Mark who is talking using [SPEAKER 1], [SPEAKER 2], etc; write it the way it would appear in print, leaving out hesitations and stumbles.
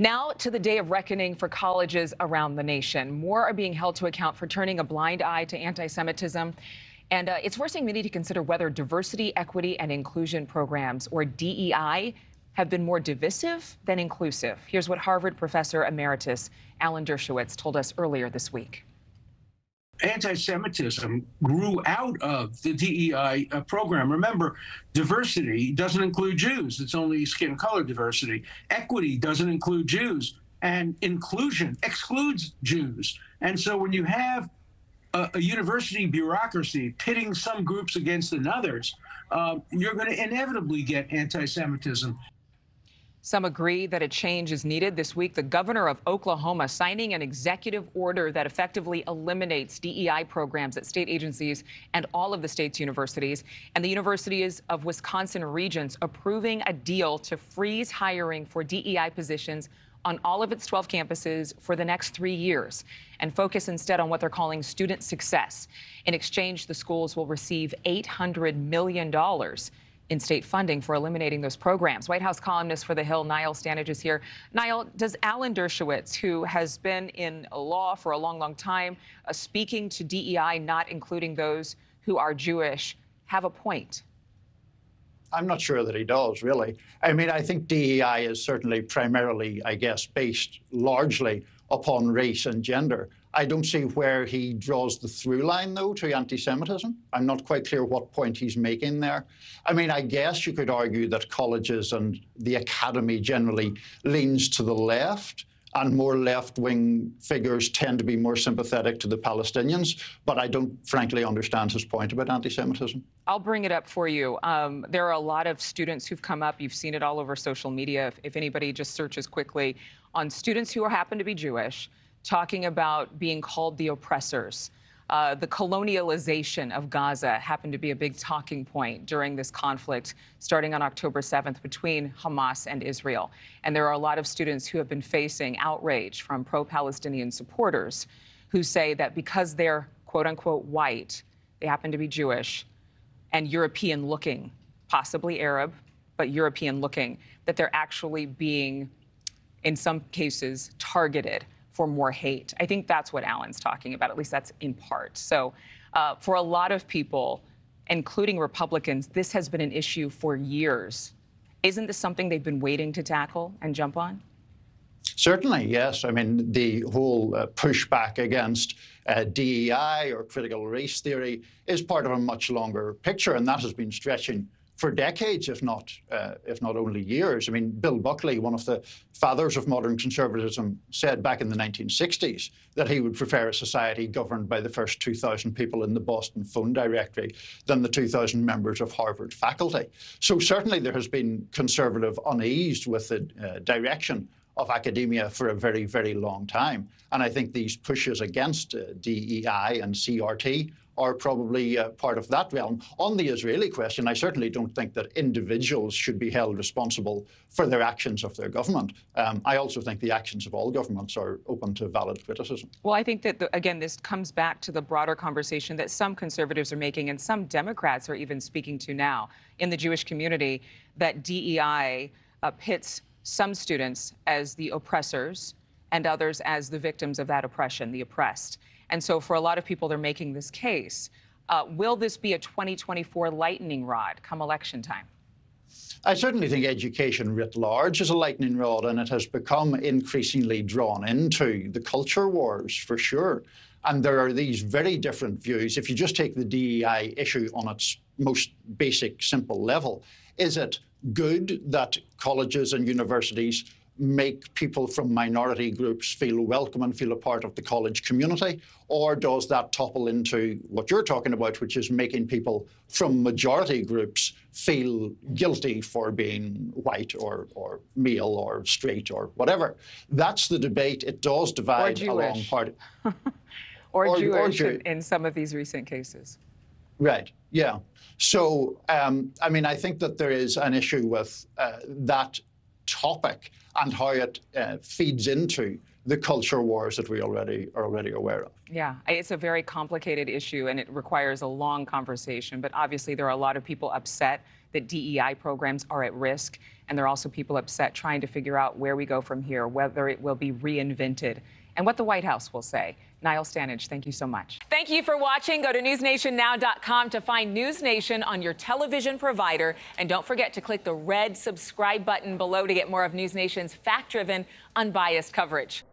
[SPEAKER 1] Now to the day of reckoning for colleges around the nation. More are being held to account for turning a blind eye to anti-Semitism. And it's forcing many to consider whether diversity, equity, and inclusion programs, or DEI, have been more divisive than inclusive. Here's what Harvard professor emeritus Alan Dershowitz told us earlier this week.
[SPEAKER 2] Anti-Semitism grew out of the DEI program. Remember, diversity doesn't include Jews. It's only skin color diversity. Equity doesn't include Jews. And inclusion excludes Jews. And so when you have a university bureaucracy pitting some groups against others, you're going to inevitably get anti-Semitism.
[SPEAKER 1] Some agree that a change is needed. This week, the governor of Oklahoma signing an executive order that effectively eliminates DEI programs at state agencies and all of the state's universities. And the universities of Wisconsin Regents approving a deal to freeze hiring for DEI positions on all of its 12 campuses for the next 3 years and focus instead on what they're calling student success. In exchange, the schools will receive $800 million in state funding for eliminating those programs. White House columnist for The Hill, Niall Stanage, is here. Niall, does Alan Dershowitz, who has been in law for a long, long time, speaking to DEI, not including those who are Jewish, have a point?
[SPEAKER 3] I'm not sure that he does, really. I mean, I think DEI is certainly primarily, I guess, based largely upon race and gender. I don't see where he draws the through line, though, to anti-Semitism. I'm not quite clear what point he's making there. I mean, I guess you could argue that colleges and the academy generally leans to the left, and more left-wing figures tend to be more sympathetic to the Palestinians. But I don't, frankly, understand his point about anti-Semitism.
[SPEAKER 1] I'll bring it up for you. There are a lot of students who've come up. You've seen it all over social media. If anybody just searches quickly on students who happen to be Jewish, talking about being called the oppressors. The colonialization of Gaza happened to be a big talking point during this conflict starting on October 7th between Hamas and Israel. And there are a lot of students who have been facing outrage from pro-Palestinian supporters who say that because they're quote unquote white, they happen to be Jewish and European looking, possibly Arab, but European looking, that they're actually being, in some cases, targeted for more hate. I think that's what Alan's talking about. At least that's in part. So for a lot of people, including Republicans, this has been an issue for years. Isn't this something they've been waiting to tackle and jump on?
[SPEAKER 3] Certainly, yes. I mean, the whole pushback against DEI or critical race theory is part of a much longer picture, and that has been stretching for decades, if not only years. I mean, Bill Buckley, one of the fathers of modern conservatism, said back in the 1960s that he would prefer a society governed by the first 2,000 people in the Boston phone directory than the 2,000 members of Harvard faculty. So certainly there has been conservative unease with the direction of academia for a very, very long time. And I think these pushes against DEI and CRT are probably part of that realm. On the Israeli question, I certainly don't think that individuals should be held responsible for their actions of their government. I also think the actions of all governments are open to valid criticism.
[SPEAKER 1] Well, I think that, again, this comes back to the broader conversation that some conservatives are making and some Democrats are even speaking to now in the Jewish community, that DEI pits some students as the oppressors and others as the victims of that oppression, the oppressed. And so for a lot of people, they're making this case. Will this be a 2024 lightning rod come election time?
[SPEAKER 3] I certainly think education writ large is a lightning rod, and it has become increasingly drawn into the culture wars, for sure. And there are these very different views. If you just take the DEI issue on its most basic, simple level, is it good that colleges and universities make people from minority groups feel welcome and feel a part of the college community? Or does that topple into what you're talking about, which is making people from majority groups feel guilty for being white or male or straight or whatever? That's the debate. It does divide along part.
[SPEAKER 1] or Jewish in some of these recent cases.
[SPEAKER 3] Right, yeah. So, I mean, I think that there is an issue with that topic and how it feeds into the culture wars that we already are aware of.
[SPEAKER 1] Yeah, it's a very complicated issue and it requires a long conversation, but obviously there are a lot of people upset that DEI programs are at risk. And there are also people upset trying to figure out where we go from here, whether it will be reinvented, and what the White House will say. Niall Stanage, thank you so much.
[SPEAKER 4] Thank you for watching. Go to newsnationnow.com to find NewsNation on your television provider. And don't forget to click the red subscribe button below to get more of NewsNation's fact-driven, unbiased coverage.